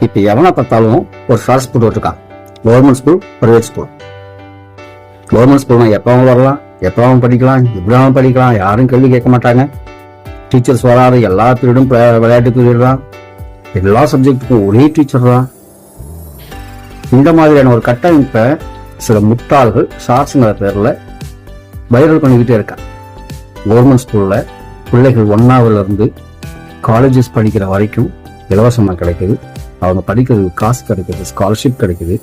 இப்போ எவனை பார்த்தாலும் ஒரு ஷார்ட்ஸ் போட்டு இருக்கான். Government school, private school. Government ஸ்கூல்னா எப்பவும் வரலாம், எப்பவும் படிக்கலாம், எப்படியாவும் படிக்கலாம், யாரும் கேள்வி கேட்க மாட்டாங்க. டீச்சர்ஸ் வராது, எல்லா பீரியடும் விளையாட்டு பீரியட் தான், எல்லா சப்ஜெக்டுக்கும் ஒரே டீச்சர் தான். இந்த மாதிரியான ஒரு கட்டமைப்பை சில முட்டாள்கள் ஷார்ட்ஸுங்கிற பேரில் வைரல் பண்ணிக்கிட்டே இருக்காங்க. கவர்மெண்ட் ஸ்கூலில் பிள்ளைகள் 1ஆவதுலேருந்து காலேஜஸ் படிக்கிற வரைக்கும் இலவசமாக கிடைக்குது. அவங்க படிக்கிறதுக்கு காசு கிடைக்குது, ஸ்காலர்ஷிப் கிடைக்குது,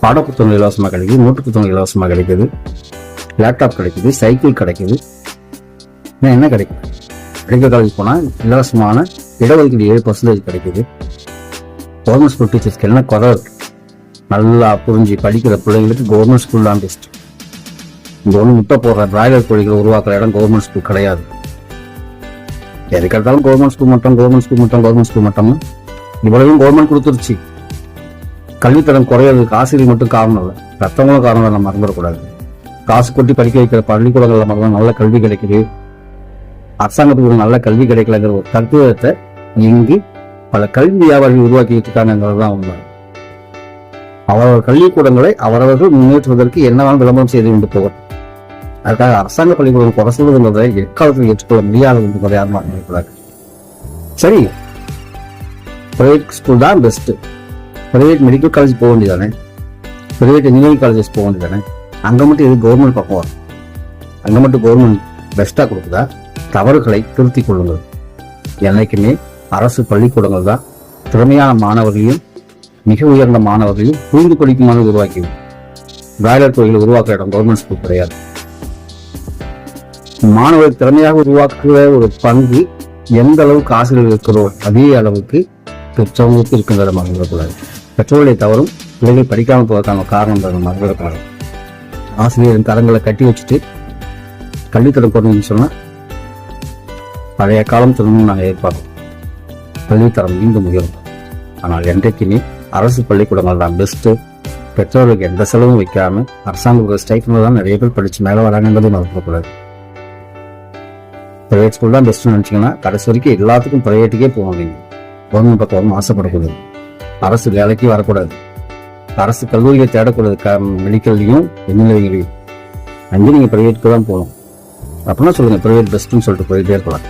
பாடப்புத்தகங்கள் இலவசமாக கிடைக்குது, நோட்டு புத்தகங்கள் இலவசமாக கிடைக்குது, லேப்டாப் கிடைக்குது, சைக்கிள் கிடைக்குது. என்ன கிடைக்கும்? மெடிக்கல் காலேஜ் போனால் இலவசமான இடஒதுக்கீடு 7% கிடைக்குது. கவர்மெண்ட் ஸ்கூல் டீச்சர்ஸ்க்கு என்ன குறை இருக்கு? நல்லா புரிஞ்சு படிக்கிற பிள்ளைங்களுக்கு கவர்மெண்ட் ஸ்கூல் தான் பெஸ்ட். இங்கே ஒன்று முட்டை போடுற பிராய்லர் கோழிகளை உருவாக்குற இடம் கவர்மெண்ட் ஸ்கூல் கிடையாது. எதுக்கு எடுத்தாலும் கவர்மெண்ட் ஸ்கூல் மட்டும், கவர்மெண்ட் ஸ்கூல் மட்டும், கவர்மெண்ட் ஸ்கூல் மட்டும். இவ்வளவும் கவர்மெண்ட் கொடுத்துருச்சு. கல்வித்தரம் குறையிறதுக்கு ஆசிரியர் மட்டும் காரணம் இல்லை, ரத்தங்களும் காரணம் நம்ம மறந்துடக்கூடாது. காசு கொட்டி படிக்க வைக்கிற பள்ளிக்கூடங்கள்ல மட்டும் நல்ல கல்வி கிடைக்குது, அரசாங்கத்துக்கு ஒரு நல்ல கல்வி கிடைக்கலங்கிற ஒரு தத்துவத்தை இங்கு பல கல்வி வியாபாரிகள் உருவாக்கிட்டு இருக்காங்கிறதுதான் உண்மை. அவரவர் கல்விக்கூடங்களை அவரவர்கள் முன்னேற்றுவதற்கு என்னவான விளம்பரம் செய்து கொண்டு போகும். அதுக்காக அரசாங்க பள்ளிக்கூடம் குறை சொல்வதுங்கிறதை எக்காலத்தில் ஏற்றுக்கொள்ள முடியாதது என்பதை யாரும் மறந்துவிடக்கூடாது. சரி, பிரைவேட் ஸ்கூல் தான் பெஸ்ட். பிரைவேட் மெடிக்கல் காலேஜ் போக வேண்டியதானே, பிரைவேட் இன்ஜினியரிங் காலேஜஸ் போக வேண்டியதானே. அங்கே மட்டும் இது கவர்மெண்ட் பக்கம் வரும். அங்கே மட்டும் கவர்மெண்ட் பெஸ்ட்டாக கொடுக்குதா? தவறுகளை திருத்திக் கொள்ளுங்கள். என்னைக்குமே அரசு பள்ளிக்கூடங்கள் தான் திறமையான மாணவர்களையும் மிக உயர்ந்த மாணவர்களையும் புரிந்து படிக்குமாறு உருவாக்கியும். பிராய்லர் கோயிலை உருவாக்குற இடம் கவர்மெண்ட் ஸ்கூல் கிடையாது. மாணவர் திறமையாக உருவாக்குற ஒரு பங்கு எந்த அளவுக்கு ஆசிரியர்கள் இருக்கிறோ அதே அளவுக்கு பெற்றவங்களுக்கு இருக்கின்றத மறந்துவிடக்கூடாது. பெற்றோர்களை தவறும் பிள்ளைகள் படிக்காமல் போவதற்கான காரணம் மறந்துவிடக்கூடாது. ஆசிரியரின் கரங்களை கட்டி வச்சுட்டு கல்வித்தரம் போடணும்னு சொன்னால் பழைய காலம் சொல்லணும்னு நாங்கள் எதிர்பார்ப்போம். கல்வித்தரம் மீண்டும் உயரும். ஆனால் என்றைக்குமே அரசு பள்ளிக்கூடங்கள் தான் பெஸ்ட்டு. பெற்றோர்களுக்கு எந்த செலவும் வைக்காம அரசாங்க ஸ்டைஃபனில் தான் நிறைய பேர் படித்து மேலே வராங்கன்றதும் மறந்துடக்கூடாது. பிரைவேட் ஸ்கூல் தான் பெஸ்ட்னு நினச்சிங்கன்னா கடைசி வரைக்கும் எல்லாத்துக்கும் பிரைவேட்டுக்கே போவாங்க. கவர்மெண்ட் பக்கம் ஆசைப்படக்கூடாது, அரசு வேலைக்கு வரக்கூடாது, அரசு கல்லூரியை தேடக்கூடாது. மெடிக்கல்லையும் இன்ஜினியரிங்லையும் அங்கே நீங்கள் பிரைவேட்டுக்கு தான் போகணும். அப்படின்னா சொல்லுங்கள் பிரைவேட் பெஸ்ட்டுன்னு சொல்லிட்டு போயிட்டே இருக்கலாம்.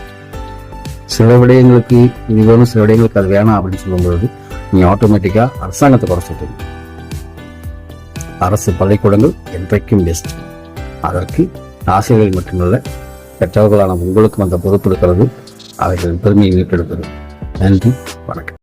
சில விடயங்களுக்கு இது வேணும், சில விடயங்களுக்கு அது வேணாம் அப்படின்னு சொல்லும்போது நீங்கள் ஆட்டோமேட்டிக்காக அரசாங்கத்தை குறை சொல்றீங்க. அரசு பள்ளிக்கூடங்கள் என்றைக்கும் பெஸ்ட். அதற்கு ஆசிரியர்கள் மட்டுமல்ல, பெற்றவர்களான உங்களுக்கும் அந்த பொறுப்பு இருக்கிறது. அவைகளின் பெருமையை மீட்டெடுப்பது. நன்றி, வணக்கம்.